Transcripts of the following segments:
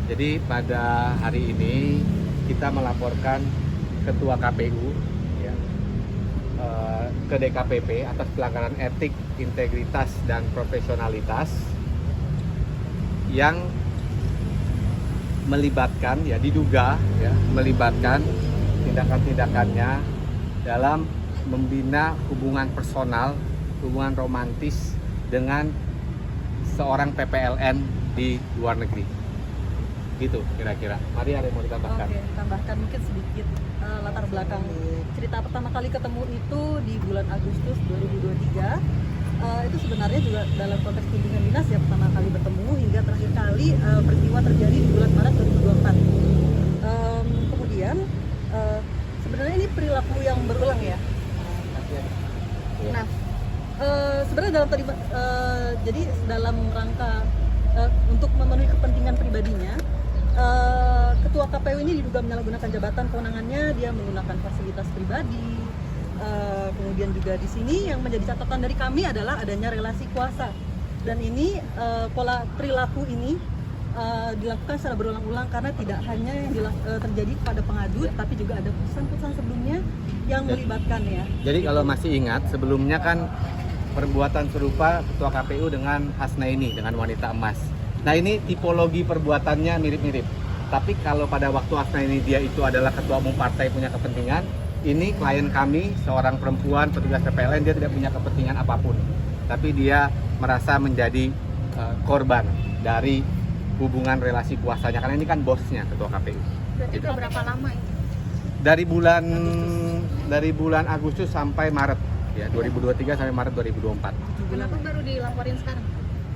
Jadi pada hari ini kita melaporkan Ketua KPU ya, ke DKPP atas pelanggaran etik, integritas, dan profesionalitas yang melibatkan, ya diduga ya, melibatkan tindakan-tindakannya dalam membina hubungan personal, hubungan romantis dengan seorang PPLN di luar negeri. Gitu kira-kira. Mari, ada yang mau ditambahkan? Oke, tambahkan mungkin sedikit latar belakang. Cerita pertama kali ketemu itu di bulan Agustus 2023. Itu sebenarnya juga dalam konteks kunjungan dinas ya, pertama kali bertemu, hingga terakhir kali peristiwa terjadi di bulan Maret 2024. Kemudian sebenarnya ini perilaku yang berulang ya. Nah, sebenarnya jadi dalam rangka untuk memenuhi kepentingan pribadinya, Ketua KPU ini diduga menyalahgunakan jabatan kewenangannya. Dia menggunakan fasilitas pribadi. Kemudian juga di sini yang menjadi catatan dari kami adalah adanya relasi kuasa, dan ini pola perilaku ini dilakukan secara berulang-ulang karena tidak hanya yang terjadi pada pengadu, tapi juga ada putusan-putusan sebelumnya yang melibatkan ya. Jadi kalau masih ingat, sebelumnya kan perbuatan serupa Ketua KPU dengan Hasnaini, dengan wanita emas. Nah, ini tipologi perbuatannya mirip-mirip. Tapi kalau pada waktu Hasnaini dia itu adalah ketua umum partai punya kepentingan, ini klien kami, seorang perempuan petugas PPLN, dia tidak punya kepentingan apapun. Tapi dia merasa menjadi korban dari hubungan relasi kuasanya, karena ini kan bosnya Ketua KPU. Berarti udah berapa lama itu? Dari bulan Agustus sampai Maret ya, 2023 sampai Maret 2024. Kenapa baru dilaporin sekarang?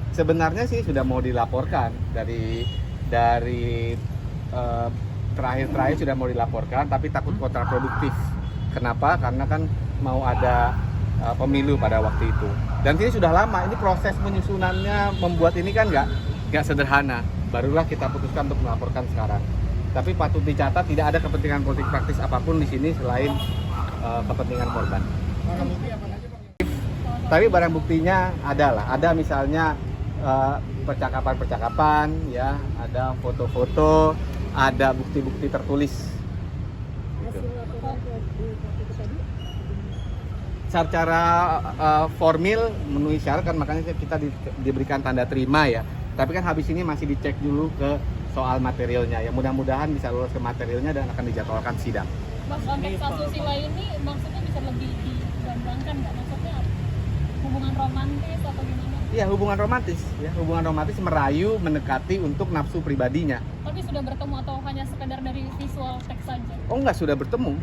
Sebenarnya sih sudah mau dilaporkan dari terakhir sudah mau dilaporkan, tapi takut kontraproduktif. Kenapa? Karena kan mau ada pemilu pada waktu itu. Dan ini sudah lama, ini proses penyusunannya membuat ini kan nggak sederhana. Barulah kita putuskan untuk melaporkan sekarang. Tapi patut dicatat, tidak ada kepentingan politik praktis apapun di sini selain kepentingan korban. Tapi barang buktinya ada misalnya percakapan ya, ada foto-foto, ada bukti-bukti tertulis. Gitu. Secara formil memenuhi syarat kan, makanya kita diberikan tanda terima ya. Tapi kan habis ini masih dicek dulu ke soal materialnya. Ya mudah-mudahan bisa lolos ke materialnya dan akan dijadwalkan sidang. Mas, konteks asusila ini maksudnya bisa lebih digambangkan nggak? Maksudnya hubungan romantis atau gimana? Iya, hubungan romantis merayu, mendekati untuk nafsu pribadinya. Tapi sudah bertemu atau hanya sekedar dari visual teks saja? Oh enggak, sudah bertemu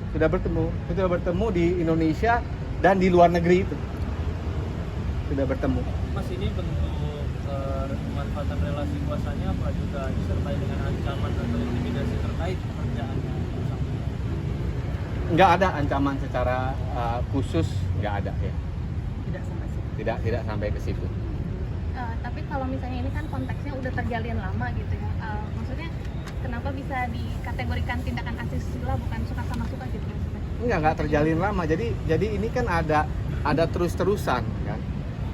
di Indonesia dan di luar negeri itu. Sudah bertemu. Mas, ini bentuk pemanfaatan relasi kuasanya apa juga disertai dengan ancaman atau intimidasi terkait pekerjaannya? Enggak ada ancaman secara khusus, enggak ada ya. Tidak sampai ke situ. Tapi kalau misalnya ini kan konteksnya udah terjalin lama gitu ya, maksudnya kenapa bisa dikategorikan tindakan asusila bukan suka sama suka gitu maksudnya? Enggak terjalin lama, jadi ini kan ada terus-terusan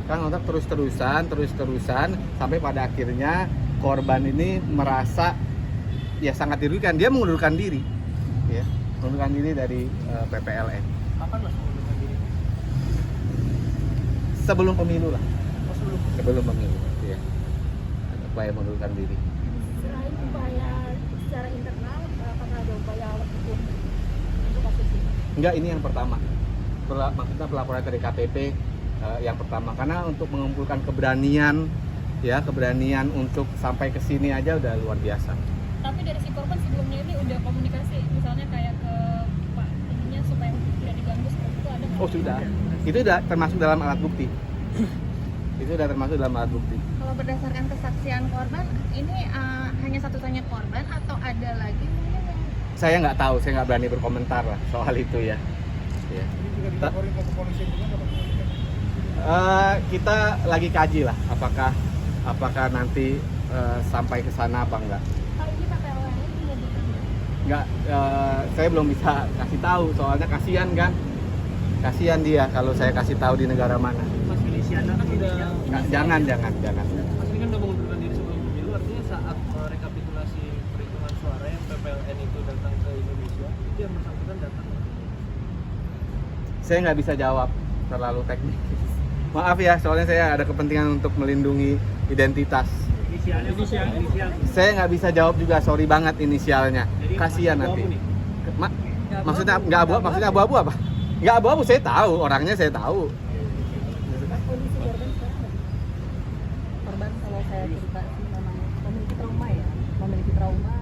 kan untuk terus-terusan sampai pada akhirnya korban ini merasa ya sangat dirugikan. Dia mengundurkan diri ya, dari PPLN. Kapan Mas mengundurkan diri? Sebelum pemilu lah. Oh, Sebelum pemilu ya. Ada upaya mengundurkan diri. Selain upaya secara internal, apakah ada upaya hukum untuk kasus ini? Enggak, ini yang pertama. Maksudnya pelaporan dari KTP yang pertama, karena untuk mengumpulkan keberanian untuk sampai ke sini aja udah luar biasa. Tapi dari si korban sebelumnya ini udah komunikasi, misalnya kayak ke Pak ininya supaya tidak diganggu seperti itu, ada nggak? Oh sudah, itu udah termasuk dalam alat bukti. Kalau berdasarkan kesaksian korban, ini hanya satu-satunya korban atau ada lagi mungkin yang... Saya nggak tahu, saya nggak berani berkomentar lah soal itu ya. Ini juga dilaporin ke kepolisian juga atau Kita lagi kaji lah, apakah nanti sampai ke sana apa enggak. Kalau ini PPLN menyebutkan Enggak, saya belum bisa kasih tahu, soalnya kasihan dia kalau saya kasih tahu di negara mana. Mas, Feliciana kan sudah... Jangan. Mas, ini kan udah mengundurkan diri sebelum pemilu, artinya saat rekapitulasi Saya nggak bisa jawab, terlalu teknis. Maaf ya, soalnya saya ada kepentingan untuk melindungi identitas. Inisial. Saya nggak bisa jawab juga, sorry banget inisialnya. Kasihan nanti. Maksudnya nggak abu-abu, maksudnya abu-abu apa? Nggak abu-abu, saya tahu, orangnya saya tahu. Kondisi korban sekarang korban kalau saya cerita sih memang memiliki trauma ya, memiliki trauma